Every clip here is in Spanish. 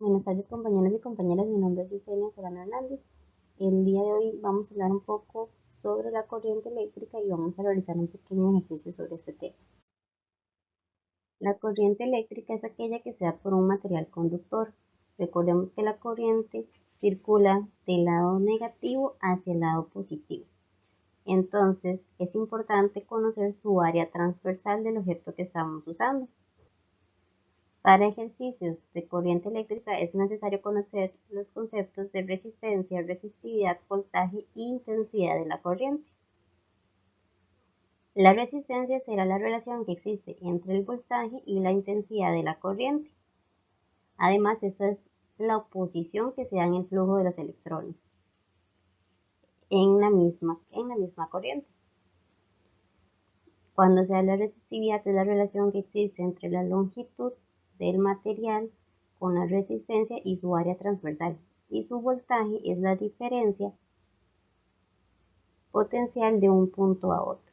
Buenas tardes compañeros y compañeras, mi nombre es Yesenia Solano Hernández. El día de hoy vamos a hablar un poco sobre la corriente eléctrica y vamos a realizar un pequeño ejercicio sobre este tema. La corriente eléctrica es aquella que se da por un material conductor. Recordemos que la corriente circula del lado negativo hacia el lado positivo. Entonces es importante conocer su área transversal del objeto que estamos usando. Para ejercicios de corriente eléctrica es necesario conocer los conceptos de resistencia, resistividad, voltaje e intensidad de la corriente. La resistencia será la relación que existe entre el voltaje y la intensidad de la corriente. Además, esta es la oposición que se da en el flujo de los electrones en la misma corriente. Cuando se da la resistividad es la relación que existe entre la longitud del material con la resistencia y su área transversal, y su voltaje es la diferencia potencial de un punto a otro.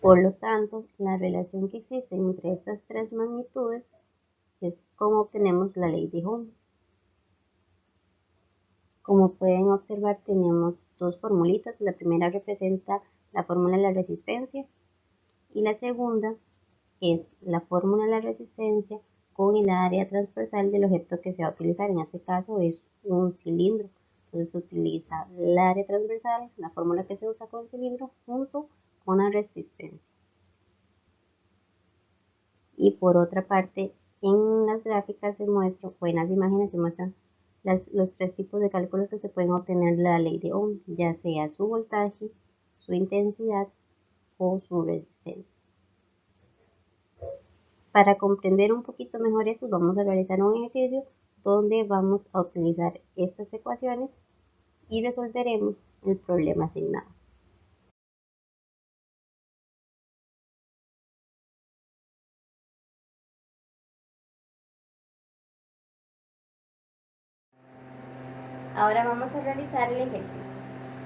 Por lo tanto, la relación que existe entre estas tres magnitudes es como obtenemos la ley de Ohm. Como pueden observar, tenemos dos formulitas. La primera representa la fórmula de la resistencia y la segunda es la fórmula de la resistencia con el área transversal del objeto que se va a utilizar. En este caso es un cilindro. Entonces se utiliza el área transversal, la fórmula que se usa con el cilindro, junto con la resistencia. Y por otra parte, en las gráficas se muestran, o en las imágenes se muestran los tres tipos de cálculos que se pueden obtener de la ley de Ohm, ya sea su voltaje, su intensidad o su resistencia. Para comprender un poquito mejor esto, vamos a realizar un ejercicio donde vamos a utilizar estas ecuaciones y resolveremos el problema asignado. Ahora vamos a realizar el ejercicio.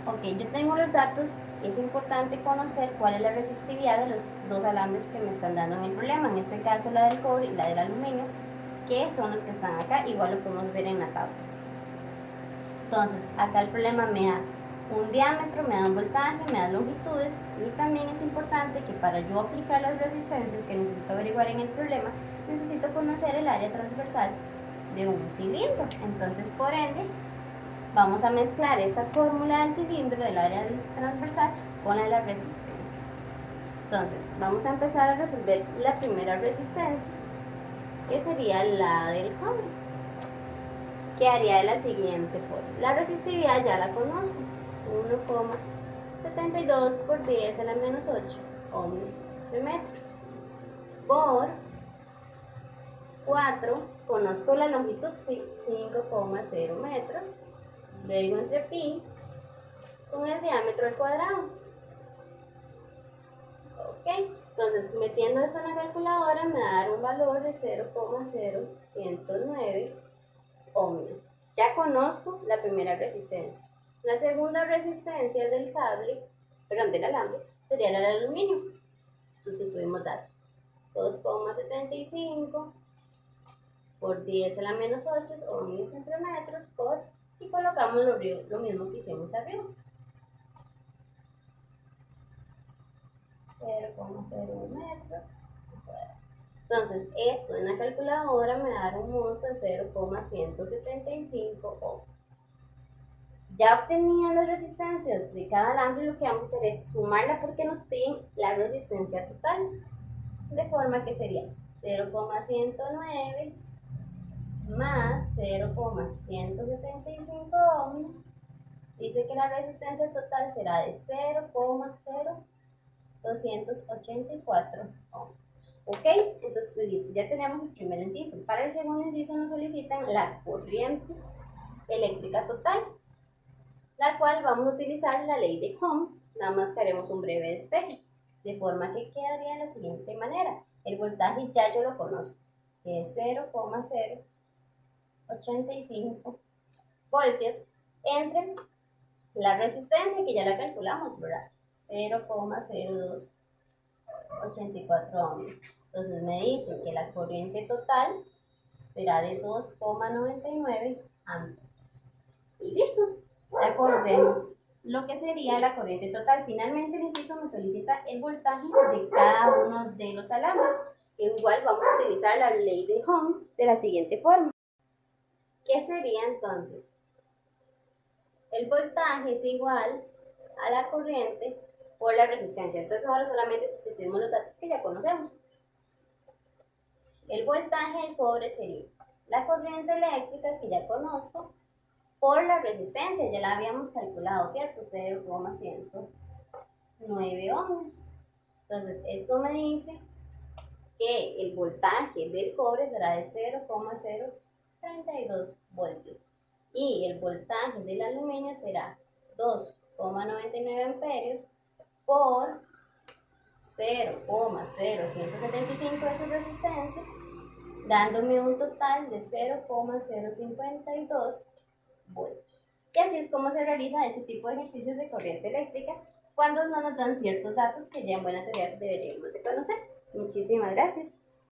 Ok, yo tengo los datos, es importante conocer cuál es la resistividad de los dos alambres que me están dando en el problema, en este caso la del cobre y la del aluminio, que son los que están acá, igual lo podemos ver en la tabla. Entonces, acá el problema me da un diámetro, me da un voltaje, me da longitudes, y también es importante que para yo aplicar las resistencias que necesito averiguar en el problema, necesito conocer el área transversal de un cilindro. Entonces, por ende, vamos a mezclar esa fórmula del cilindro, del área transversal, con la de la resistencia. Entonces, vamos a empezar a resolver la primera resistencia, que sería la del cobre, que haría de la siguiente forma. La resistividad ya la conozco, 1,72 por 10 a la menos 8 ohmios por metros. Por 4, conozco la longitud, sí, 5,0 metros. Luego entre pi con el diámetro al cuadrado. Ok, entonces metiendo eso en la calculadora me va a dar un valor de 0,0109 ohmios. Ya conozco la primera resistencia. La segunda resistencia del cable, perdón, del alambre, sería la del aluminio. Sustituimos datos. 2,75 por 10 a la menos 8 ohmios entre metros por, y colocamos lo mismo que hicimos arriba. 0,01 metros. Entonces, esto en la calculadora me da un monto de 0,175 ohmios. Ya obtenía las resistencias de cada alambre, lo que vamos a hacer es sumarla porque nos piden la resistencia total. De forma que sería 0,109 más 0,175 ohmios. Dice que la resistencia total será de 0,0284 ohmios. Ok, entonces listo, ya tenemos el primer inciso. Para el segundo inciso nos solicitan la corriente eléctrica total, la cual vamos a utilizar la ley de Ohm. Nada más que haremos un breve despeje, de forma que quedaría de la siguiente manera. El voltaje ya yo lo conozco, que es 0,085 voltios entre la resistencia, que ya la calculamos, ¿verdad? 0,0284 ohmios. Entonces me dicen que la corriente total será de 2,99 amperes. Y listo, ya conocemos lo que sería la corriente total. Finalmente el inciso me solicita el voltaje de cada uno de los alambres. Igual vamos a utilizar la ley de Ohm de la siguiente forma. ¿Qué sería entonces? El voltaje es igual a la corriente por la resistencia. Entonces ahora solamente sustituimos los datos que ya conocemos. El voltaje del cobre sería la corriente eléctrica que ya conozco por la resistencia, ya la habíamos calculado, ¿cierto? 0,109 ohmios. Entonces esto me dice que el voltaje del cobre será de 0,032 voltios y el voltaje del aluminio será 2,99 amperios por 0,0175 de su resistencia, dándome un total de 0,052 voltios. Y así es como se realiza este tipo de ejercicios de corriente eléctrica cuando no nos dan ciertos datos que ya en buena teoría deberíamos de conocer. Muchísimas gracias.